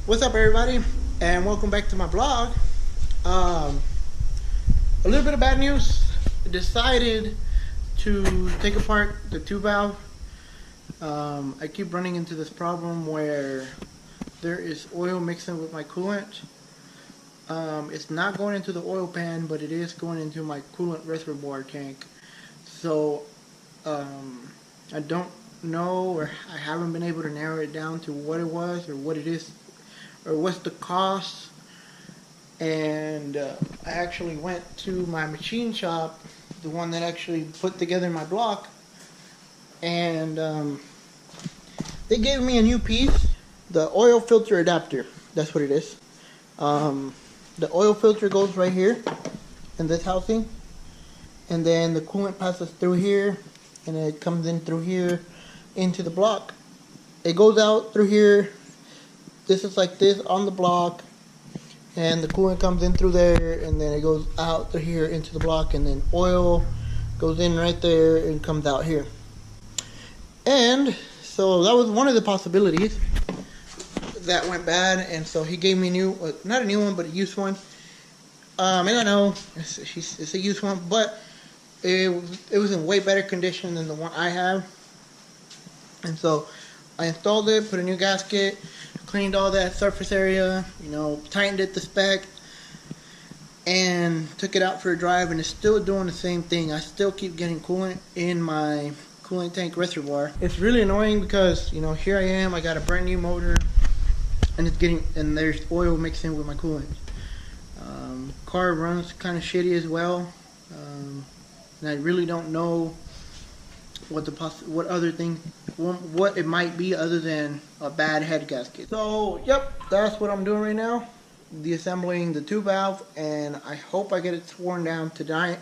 What's up, everybody, and welcome back to my blog. Um, a little bit of bad news. I decided to take apart the two valve. I keep running into this problem where there is oil mixing with my coolant. It's not going into the oil pan, but it is going into my coolant reservoir tank. So I don't know, or I haven't been able to narrow it down to what it was or what it is or what's the cost. And I actually went to my machine shop, the one that actually put together my block, and they gave me a new piece, the oil filter adapter. That's what it is. The oil filter goes right here in this housing, and then the coolant passes through here, and it comes in through here into the block. It goes out through here. This is like this on the block, and the coolant comes in through there, and then it goes out through here into the block, and then oil goes in right there and comes out here. And so that was one of the possibilities that went bad, and so he gave me a new, not a new one, but a used one. And I know it's a used one, but it was in way better condition than the one I have. And so I installed it, put a new gasket, cleaned all that surface area, tightened it to spec, and took it out for a drive, and it's still doing the same thing. I still keep getting coolant in my coolant tank reservoir. It's really annoying because, here I am, I got a brand new motor, and there's oil mixed in with my coolant. Car runs kind of shitty as well, and I really don't know what it might be other than a bad head gasket. So yep, that's what I'm doing right now, deassembling the two valve, and I hope I get it sworn down tonight.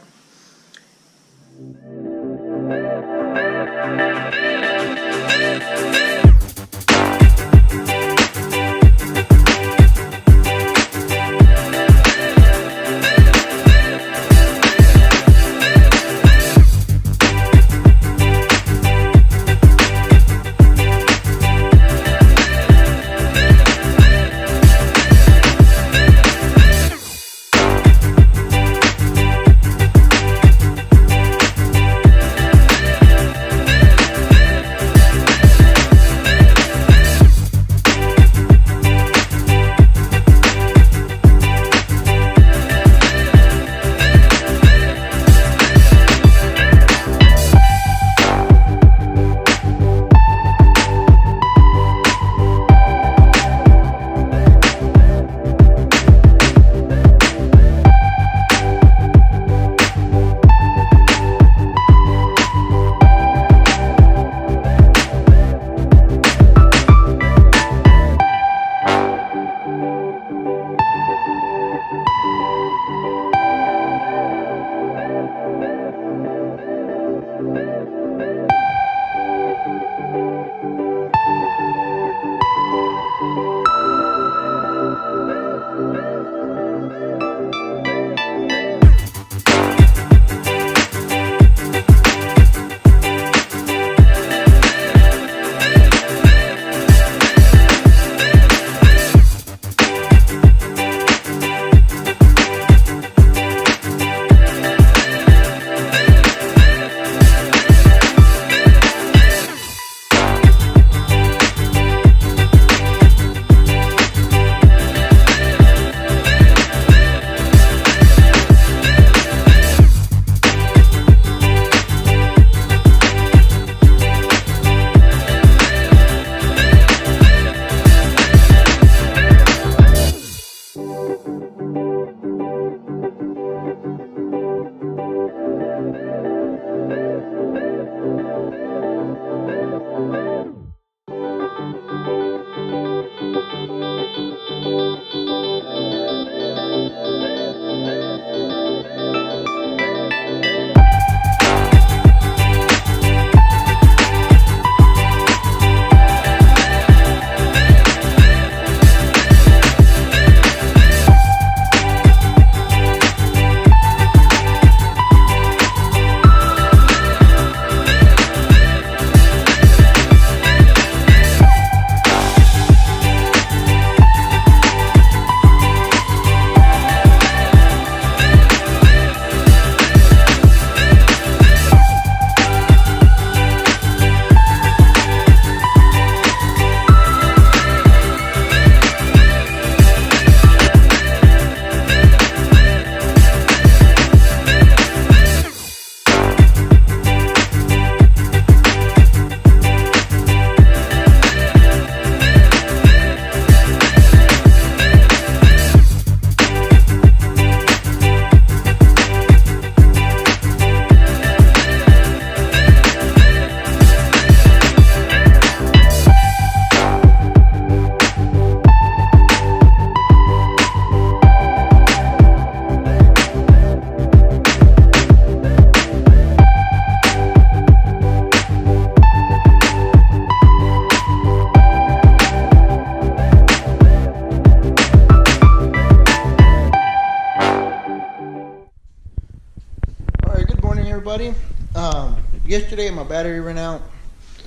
yesterday my battery ran out,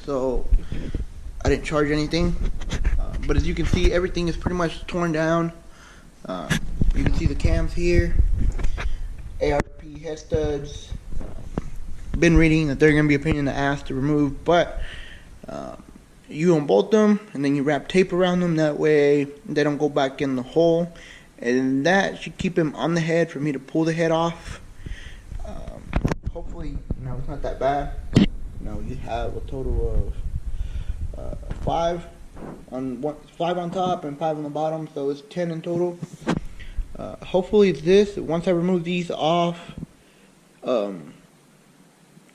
so I didn't charge anything. But as you can see, everything is pretty much torn down. You can see the cams here, ARP head studs. Been reading that they're going to be a pain in the ass to remove, but you unbolt them and then you wrap tape around them. That way they don't go back in the hole, and that should keep them on the head for me to pull the head off. Hopefully, it's not that bad. You have a total of 5 on top and 5 on the bottom, so it's 10 in total. Hopefully once I remove these off, I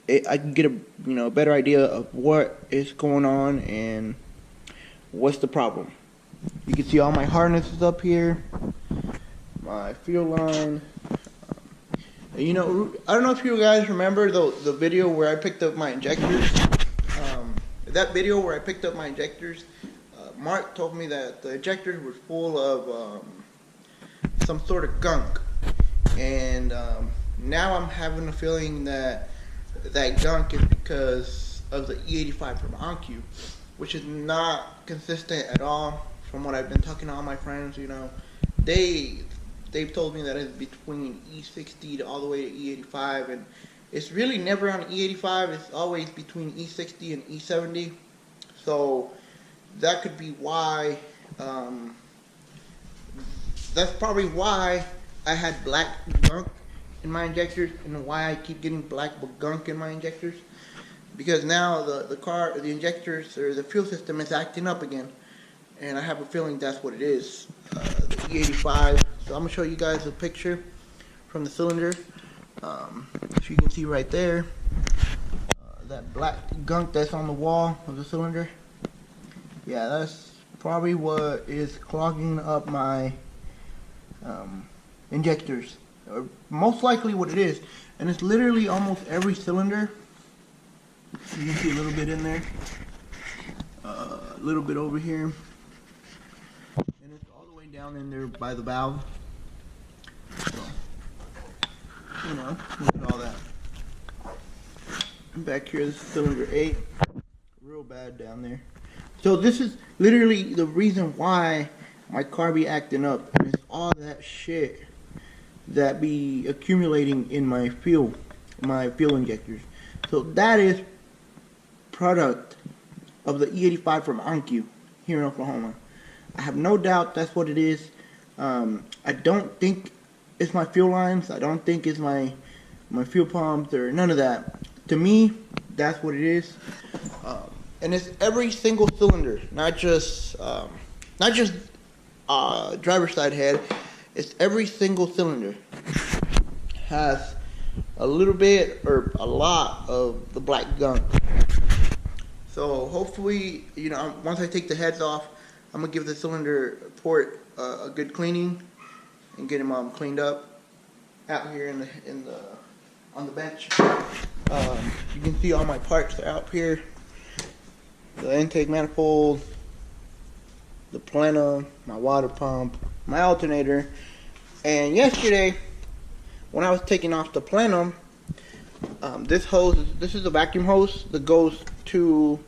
can get a better idea of what is going on and what's the problem. You can see all my harnesses up here, my fuel line. I don't know if you guys remember the video where I picked up my injectors. That video where I picked up my injectors, Mark told me that the injectors were full of some sort of gunk, and now I'm having a feeling that gunk is because of the E85 from OnQ, which is not consistent at all. From what I've been talking to all my friends, they've told me that it's between E60 to all the way to E85, and it's really never on E85. It's always between E60 and E70. So that could be why. That's probably why I had black gunk in my injectors, and why I keep getting black gunk in my injectors, because now the injectors or the fuel system is acting up again, and I have a feeling that's what it is. The E85. So I'm gonna show you guys a picture from the cylinder. If you can see right there, that black gunk that's on the wall of the cylinder. Yeah, that's probably what is clogging up my injectors. Or most likely what it is, and it's literally almost every cylinder. You can see a little bit in there, a little bit over here, and it's all the way down in there by the valve. So, look at all that. And back here, this is cylinder 8, real bad down there. So this is literally the reason why my car be acting up. It's all that shit that be accumulating in my fuel injectors. So that is product of the E85 from OnQ here in Oklahoma. I have no doubt that's what it is. I don't think it's my fuel lines. I don't think it's my fuel pumps or none of that. To me, that's what it is. And it's every single cylinder, not just driver's side head. It's every single cylinder has a little bit or a lot of the black gunk. So hopefully, once I take the heads off, I'm gonna give the cylinder port a good cleaning and get them cleaned up out here on the bench. You can see all my parts are out here: the intake manifold, the plenum, my water pump, my alternator. And yesterday, when I was taking off the plenum, this is a vacuum hose that goes to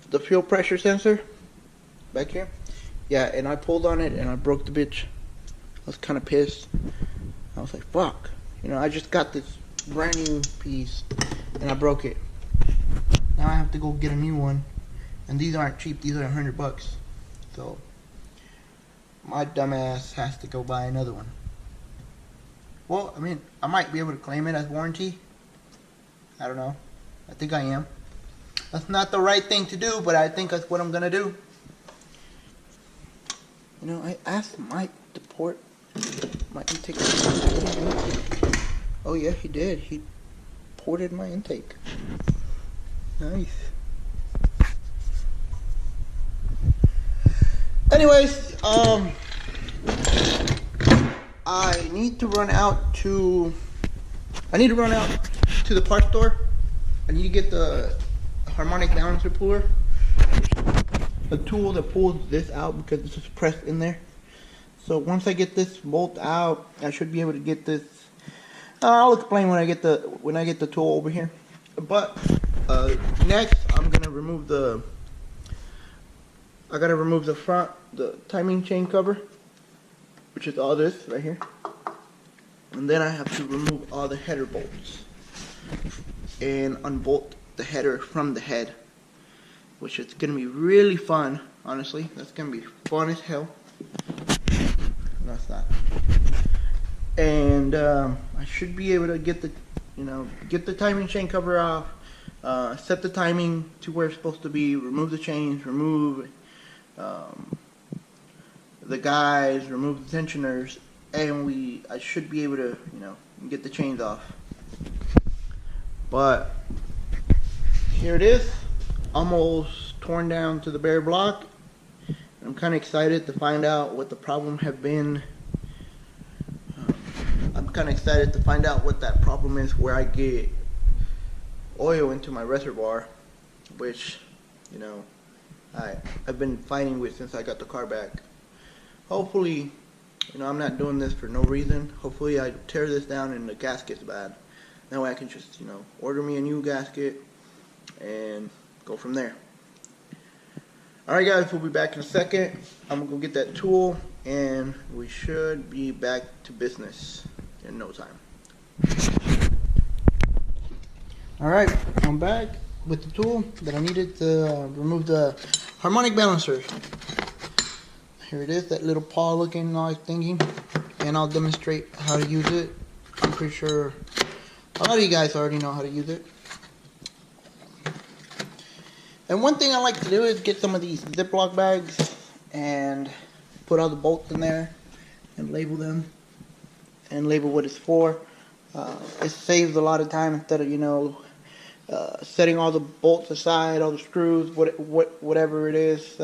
the fuel pressure sensor back here. Yeah, and I pulled on it and I broke the bitch. I was kind of pissed. I was like, fuck. I just got this brand new piece and I broke it. Now I have to go get a new one. And these aren't cheap. These are $100. So my dumbass has to go buy another one. Well, I might be able to claim it as warranty. I don't know. I think I am. That's not the right thing to do, but I think that's what I'm gonna do. I asked Mike to port my intake. Oh yeah, he did. He ported my intake. Nice. Anyways, I need to run out to the parts store. I need to get the harmonic balancer puller, the tool that pulls this out, because this is pressed in there. So once I get this bolt out, I should be able to get this. I'll explain when I get the tool over here. But next, I'm gonna remove the. I gotta remove the front, the timing chain cover, which is all this right here, and then I have to remove all the header bolts and unbolt the header from the head, which is gonna be really fun. Honestly, that's gonna be fun as hell. No, it's not. And I should be able to get the, get the timing chain cover off, set the timing to where it's supposed to be, remove the chains, remove the guides, remove the tensioners, and I should be able to, get the chains off. But here it is, almost torn down to the bare block. I'm kind of excited to find out what the problem have been. I'm kind of excited to find out what that problem is, where I get oil into my reservoir, which, I've been fighting with since I got the car back. Hopefully, I'm not doing this for no reason. Hopefully I tear this down and the gasket's bad. That way I can just, order me a new gasket and go from there. Alright guys, we'll be back in a second. I'm gonna go get that tool and we should be back to business in no time. Alright, I'm back with the tool that I needed to remove the harmonic balancer. Here it is, that little paw looking thingy, and I'll demonstrate how to use it. I'm pretty sure a lot of you guys already know how to use it. And one thing I like to do is get some of these Ziploc bags and put all the bolts in there and label them and label what it's for. It saves a lot of time instead of setting all the bolts aside, all the screws, whatever it is.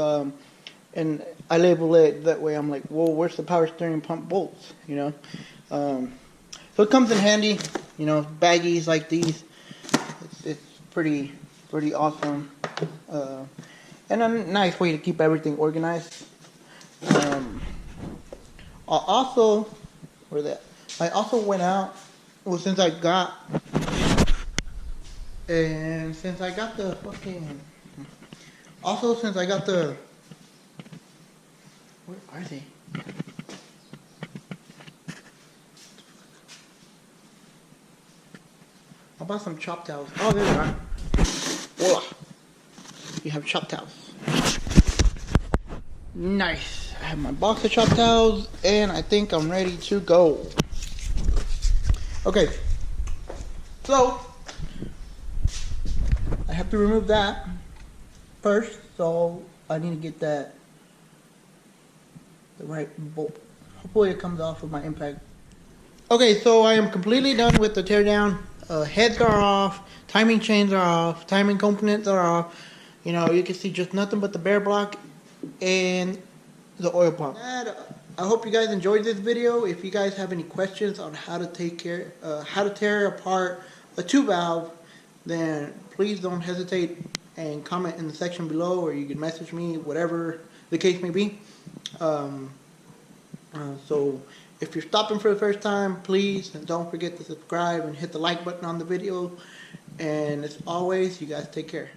And I label it that way. I'm like, well, where's the power steering pump bolts? So it comes in handy. Baggies like these. It's pretty awesome. And a nice way to keep everything organized. I also went out, since I got the where are they? How about some chop towels? Oh, there they are. Voila. You have chop towels. Nice. I have my box of chop towels and I think I'm ready to go. Okay. So I have to remove that first, so I need to get the right bolt. Hopefully it comes off with my impact. Okay, so I am completely done with the teardown. Heads are off, timing chains are off, timing components are off. You can see just nothing but the bare block and the oil pump. And I hope you guys enjoyed this video. If you guys have any questions on how to tear apart a 2-valve, then please don't hesitate and comment in the section below, or you can message me, whatever the case may be. So if you're stopping for the first time, please don't forget to subscribe and hit the like button on the video. And as always, you guys take care.